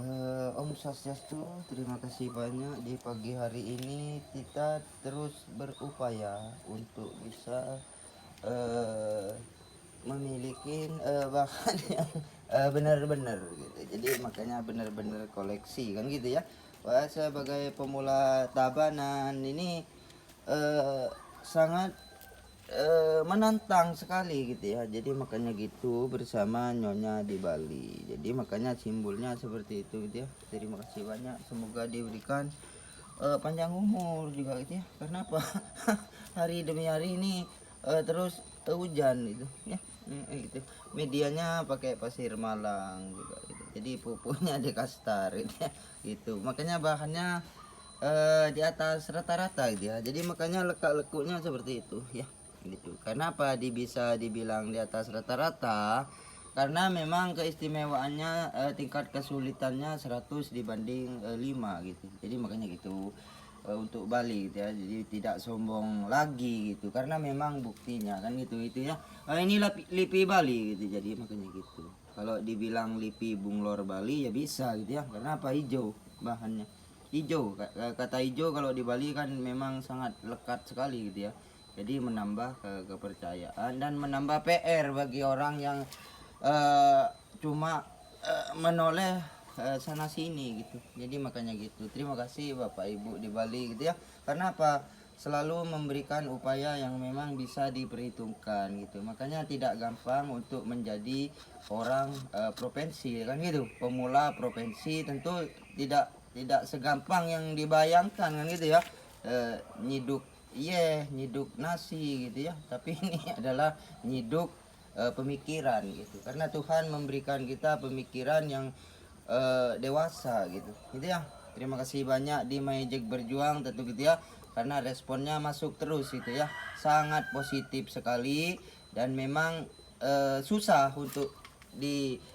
Om Swastiastu, terima kasih banyak. Di pagi hari ini kita terus berupaya untuk bisa uh, memiliki bahan yang benar-benar gitu. Jadi makanya benar-benar koleksi kan gitu ya. Wah, sebagai pemula tabanan ini sangat menantang sekali gitu ya. Jadi makanya gitu bersama Nyonya di Bali. Jadi makanya simbolnya seperti itu gitu ya. Terima kasih banyak. Semoga diberikan panjang umur juga gitu ya. Karena apa? Hari demi hari ini terus hujan gitu ya. Gitu. Medianya pakai pasir Malang juga gitu. Jadi pupuknya di Kastar gitu ya. Gitu. Makanya bahannya di atas rata-rata gitu ya. Jadi makanya lekuk-lekuknya seperti itu ya gitu. Karena apa bisa dibilang di atas rata-rata? Karena memang keistimewaannya tingkat kesulitannya 100 dibanding 5 gitu. Jadi makanya gitu untuk Bali gitu ya. Jadi tidak sombong lagi gitu. Karena memang buktinya kan gitu itu ya. Ini lipi Bali gitu. Jadi makanya gitu. Kalau dibilang lipi bunglor Bali ya bisa gitu ya. Karena apa? Hijau bahannya. Hijau, kata hijau kalau di Bali kan memang sangat lekat sekali gitu ya. Jadi menambah kepercayaan dan menambah PR bagi orang yang uh, cuma menoleh sana sini gitu. Jadi makanya gitu. Terima kasih Bapak Ibu di Bali gitu ya. Karena apa? Selalu memberikan upaya yang memang bisa diperhitungkan gitu. Makanya tidak gampang untuk menjadi orang provinsi kan gitu. Pemula provinsi tentu tidak segampang yang dibayangkan kan gitu ya. Nyiduk nyiduk nasi gitu ya, tapi ini adalah nyiduk pemikiran gitu, karena Tuhan memberikan kita pemikiran yang dewasa gitu ya. Terima kasih banyak di Majek Berjuang tentu gitu ya, karena responnya masuk terus gitu ya, sangat positif sekali dan memang susah untuk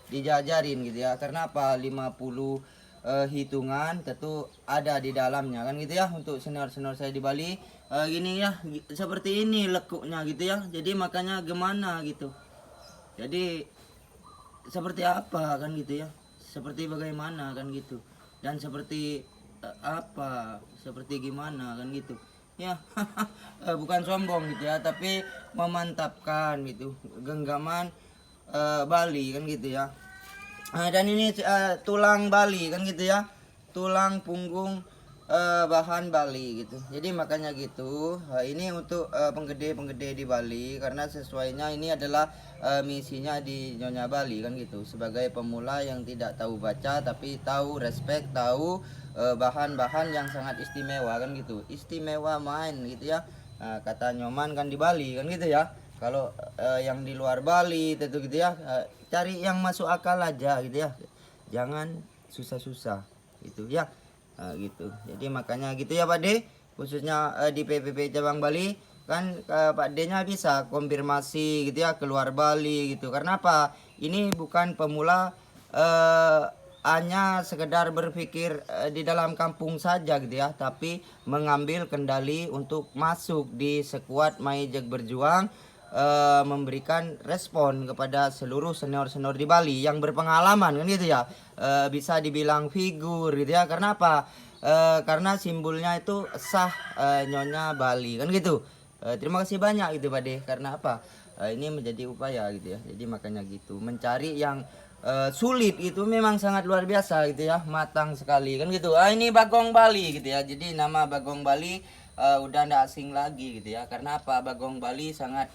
dijajarin gitu ya. Karena apa? 50 hitungan tentu ada di dalamnya kan gitu ya. Untuk senior-senior saya di Bali gini ya, seperti ini lekuknya gitu ya. Jadi makanya gimana gitu. Jadi seperti apa kan gitu ya. Seperti bagaimana kan gitu. Dan seperti apa, seperti gimana kan gitu. Ya, bukan sombong gitu ya, tapi memantapkan gitu genggaman Bali kan gitu ya. Dan ini tulang Bali kan gitu ya, tulang punggung bahan Bali gitu. Jadi makanya gitu ini untuk penggede-penggede di Bali, karena sesuainya ini adalah misinya di Nyonya Bali kan gitu, sebagai pemula yang tidak tahu baca tapi tahu respect, tahu bahan-bahan yang sangat istimewa kan gitu, istimewa main gitu ya. Kata Nyoman kan di Bali kan gitu ya. Kalau yang di luar Bali tentu gitu ya, cari yang masuk akal aja gitu ya, jangan susah-susah gitu ya. Gitu. Jadi makanya gitu ya Pak D, khususnya di PPP Cabang Bali kan Pak D nya bisa konfirmasi gitu ya keluar Bali gitu. Karena apa? Ini bukan pemula hanya sekedar berpikir di dalam kampung saja gitu ya, tapi mengambil kendali untuk masuk di skuad Majek Berjuang, memberikan respon kepada seluruh senior-senior di Bali yang berpengalaman kan gitu ya. Bisa dibilang figur gitu ya. Karena apa? Karena simbolnya itu sah Nyonya Bali kan gitu. Terima kasih banyak gitu Pak De. Karena apa? Ini menjadi upaya gitu ya. Jadi makanya gitu, mencari yang sulit itu memang sangat luar biasa gitu ya, matang sekali kan gitu. Ini Bagong Bali gitu ya. Jadi nama Bagong Bali udah ndak asing lagi gitu ya. Karena apa? Bagong Bali sangat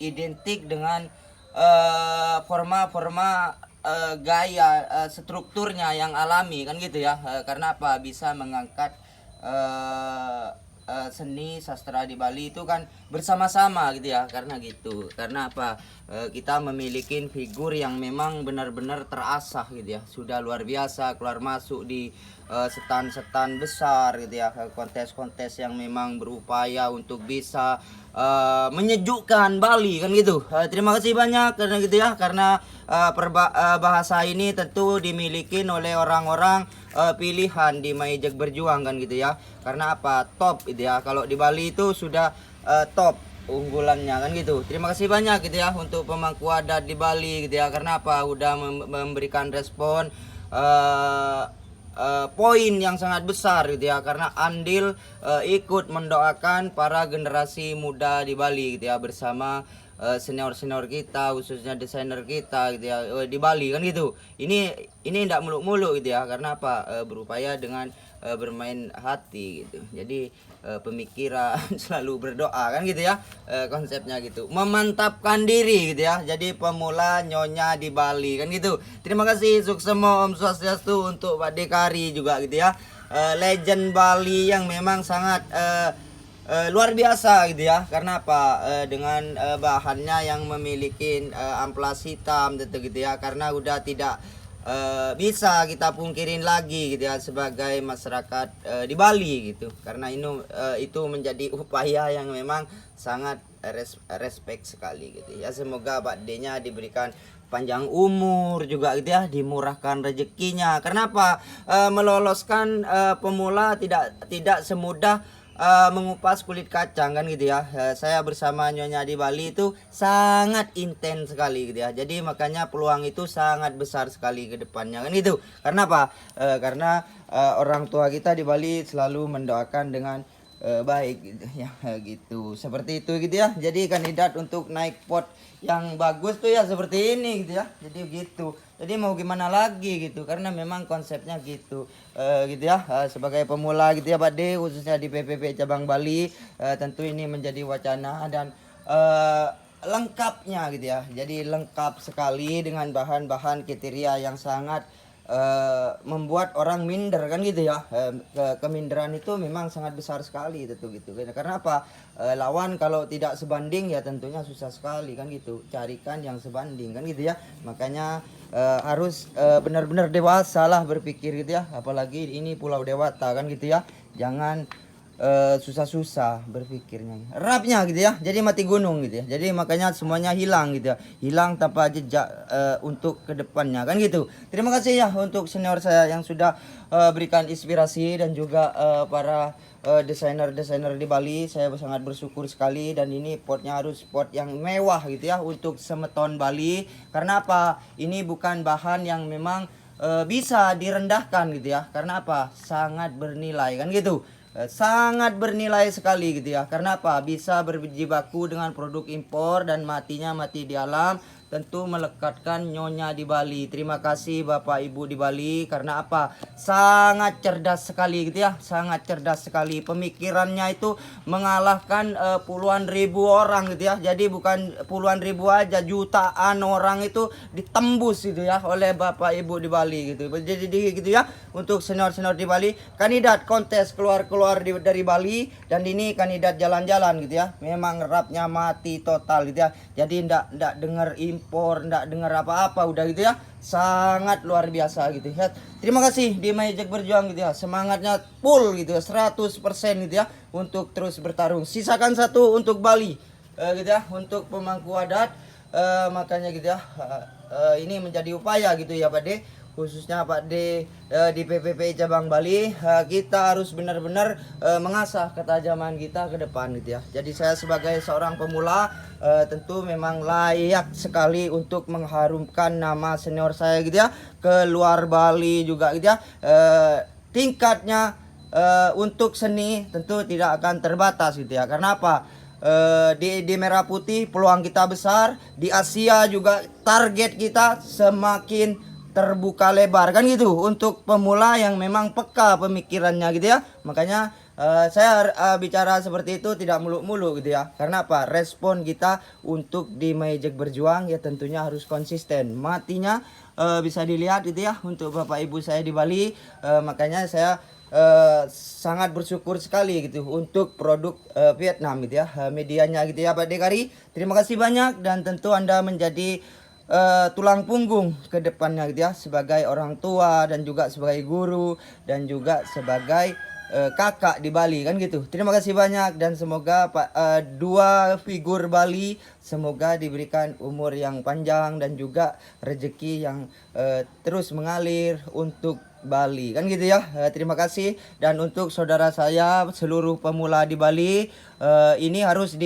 identik dengan forma-forma gaya strukturnya yang alami kan gitu ya. Karena apa? Bisa mengangkat seni sastra di Bali itu kan bersama-sama gitu ya. Karena gitu, karena apa? Kita memiliki figur yang memang benar-benar terasah gitu ya, sudah luar biasa keluar masuk di setan-setan besar gitu ya, kontes-kontes yang memang berupaya untuk bisa menyejukkan Bali kan gitu. Terima kasih banyak karena gitu ya, karena bahasa ini tentu dimiliki oleh orang-orang pilihan di Majek Berjuang kan gitu ya. Karena apa? Top gitu ya, kalau di Bali itu sudah top unggulannya kan gitu. Terima kasih banyak gitu ya untuk pemangku adat di Bali gitu ya. Karena apa? Udah memberikan respon poin yang sangat besar gitu ya, karena Andil ikut mendoakan para generasi muda di Bali gitu ya, bersama senior-senior kita, khususnya desainer kita gitu ya, di Bali kan gitu. Ini tidak muluk-muluk gitu ya, karena apa? Berupaya dengan bermain hati gitu. Jadi pemikiran selalu berdoa kan gitu ya, konsepnya gitu, memantapkan diri gitu ya. Jadi pemula nyonya di Bali kan gitu. Terima kasih, sukses Om Swastiastu untuk Pak Dekari juga gitu ya, legend Bali yang memang sangat luar biasa gitu ya. Karena apa? Dengan bahannya yang memiliki amplas hitam gitu ya, karena udah tidak bisa kita pungkirin lagi gitu ya sebagai masyarakat di Bali gitu, karena itu menjadi upaya yang memang sangat respect sekali gitu ya. Semoga Pak D-nya diberikan panjang umur juga gitu ya, dimurahkan rezekinya. Kenapa? Meloloskan pemula tidak semudah mengupas kulit kacang kan gitu ya. Saya bersama Nyonya di Bali itu sangat intens sekali gitu ya. Jadi makanya peluang itu sangat besar sekali ke depannya kan gitu. Karena apa? Karena orang tua kita di Bali selalu mendoakan dengan baik gitu ya, gitu. Seperti itu gitu ya. Jadi kandidat untuk naik pot yang bagus tuh ya seperti ini gitu ya. Jadi gitu. Jadi mau gimana lagi gitu, karena memang konsepnya gitu. Gitu ya, sebagai pemula gitu ya Pak D, khususnya di PPP cabang Bali, tentu ini menjadi wacana dan lengkapnya gitu ya. Jadi lengkap sekali dengan bahan-bahan kriteria yang sangat membuat orang minder kan gitu ya. Keminderan itu memang sangat besar sekali tentu gitu. Karena apa? Lawan kalau tidak sebanding ya tentunya susah sekali kan gitu. Carikan yang sebanding kan gitu ya. Makanya harus benar-benar dewasa lah berpikir gitu ya. Apalagi ini Pulau Dewata kan gitu ya. Jangan susah-susah berpikirnya, rapnya gitu ya, jadi mati gunung gitu ya. Jadi makanya semuanya hilang gitu ya, hilang tanpa jejak untuk kedepannya kan gitu. Terima kasih ya untuk senior saya yang sudah berikan inspirasi, dan juga para desainer-desainer di Bali. Saya sangat bersyukur sekali, dan ini potnya harus pot yang mewah gitu ya untuk semeton Bali. Karena apa? Ini bukan bahan yang memang bisa direndahkan gitu ya. Karena apa? Sangat bernilai kan gitu. Sangat bernilai sekali gitu ya. Karena apa? Bisa berjibaku dengan produk impor dan matinya mati di alam. Tentu melekatkan Nyonya di Bali. Terima kasih Bapak Ibu di Bali. Karena apa? Sangat cerdas sekali gitu ya. Sangat cerdas sekali. Pemikirannya itu mengalahkan puluhan ribu orang gitu ya. Jadi bukan puluhan ribu aja, jutaan orang itu ditembus gitu ya oleh Bapak Ibu di Bali gitu. Jadi gitu ya, untuk senior-senior di Bali, kandidat kontes keluar dari Bali, dan ini kandidat jalan-jalan gitu ya. Memang rapnya mati total gitu ya. Jadi ndak dengar impor, ndak dengar apa-apa, udah gitu ya. Sangat luar biasa gitu ya. Terima kasih di Mayjek Berjuang gitu ya. Semangatnya full gitu ya, 100% gitu ya untuk terus bertarung. Sisakan satu untuk Bali gitu ya, untuk pemangku adat. Makanya gitu ya, ini menjadi upaya gitu ya Pak D, khususnya Pak D di PPP cabang Bali. Kita harus benar-benar mengasah ketajaman kita ke depan gitu ya. Jadi saya sebagai seorang pemula tentu memang layak sekali untuk mengharumkan nama senior saya gitu ya ke luar Bali juga gitu ya. Tingkatnya untuk seni tentu tidak akan terbatas gitu ya. Karena apa? Di Merah Putih peluang kita besar, di Asia juga target kita semakin terbuka lebar kan gitu, untuk pemula yang memang peka pemikirannya gitu ya. Makanya saya bicara seperti itu tidak muluk-muluk gitu ya. Karena apa? Respon kita untuk di Mayjek Berjuang ya tentunya harus konsisten. Matinya bisa dilihat gitu ya untuk Bapak Ibu saya di Bali. Makanya saya sangat bersyukur sekali gitu untuk produk Vietnam gitu ya, medianya gitu ya Pak Dekari. Terima kasih banyak, dan tentu Anda menjadi tulang punggung ke depannya gitu ya, sebagai orang tua dan juga sebagai guru dan juga sebagai kakak di Bali kan gitu. Terima kasih banyak, dan semoga dua figur Bali semoga diberikan umur yang panjang dan juga rezeki yang terus mengalir untuk Bali kan gitu ya. Terima kasih. Dan untuk saudara saya seluruh pemula di Bali, ini harus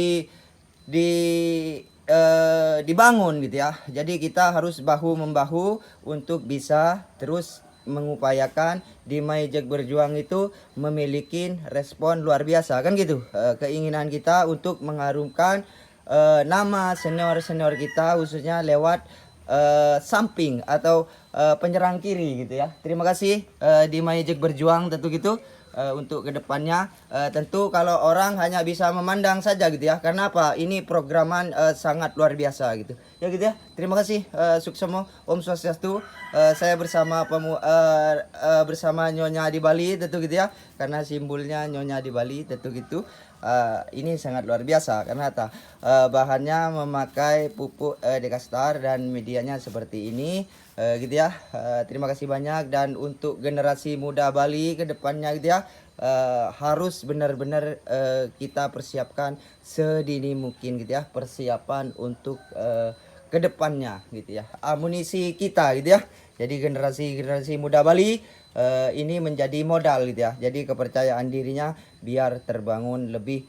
dibangun gitu ya. Jadi kita harus bahu membahu untuk bisa terus mengupayakan di Mayjek Berjuang itu memiliki respon luar biasa kan gitu. Keinginan kita untuk mengharumkan nama senior-senior kita khususnya lewat samping atau penyerang kiri gitu ya. Terima kasih di Mayjek Berjuang tentu gitu. Untuk kedepannya tentu kalau orang hanya bisa memandang saja gitu ya, karena apa, ini programan sangat luar biasa gitu ya gitu ya. Terima kasih, suksemo, Om Swastiastu. Saya bersama bersama Nyonya di Bali tentu gitu ya, karena simbolnya Nyonya di Bali tentu gitu. Ini sangat luar biasa karena bahannya memakai pupuk Dekastar dan medianya seperti ini gitu ya. Terima kasih banyak, dan untuk generasi muda Bali ke depannya gitu ya, harus benar-benar kita persiapkan sedini mungkin gitu ya, persiapan untuk kedepannya gitu ya, amunisi kita gitu ya. Jadi generasi muda Bali ini menjadi modal gitu ya, jadi kepercayaan dirinya biar terbangun lebih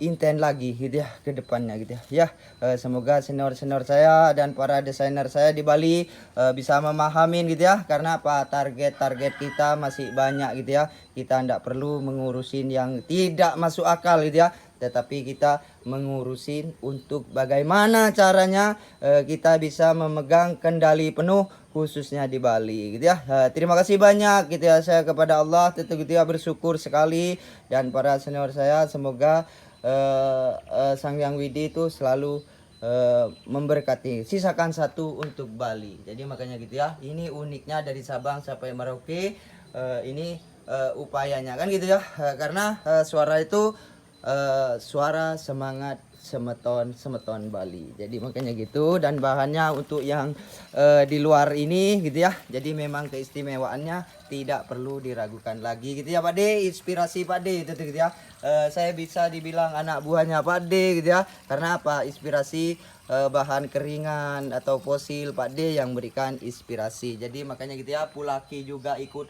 intent lagi gitu ya ke depannya gitu ya. Semoga senior-senior saya dan para desainer saya di Bali bisa memahamin gitu ya, karena apa, target-target kita masih banyak gitu ya. Kita tidak perlu mengurusin yang tidak masuk akal gitu ya, tetapi kita mengurusin untuk bagaimana caranya kita bisa memegang kendali penuh khususnya di Bali gitu ya. Terima kasih banyak gitu ya, saya kepada Allah tentu gitu ya bersyukur sekali, dan para senior saya semoga Sang Hyang Widi itu selalu memberkati. Sisakan satu untuk Bali. Jadi makanya gitu ya, ini uniknya dari Sabang sampai Merauke, ini upayanya kan gitu ya, karena suara itu suara semangat semeton Bali. Jadi makanya gitu, dan bahannya untuk yang di luar ini gitu ya. Jadi memang keistimewaannya tidak perlu diragukan lagi gitu ya Pak D. Inspirasi Pak D itu gitu ya. Saya bisa dibilang anak buahnya Pak D gitu ya. Karena apa? Inspirasi bahan keringan atau fosil Pak D yang berikan inspirasi. Jadi makanya gitu ya, Pulaki juga ikut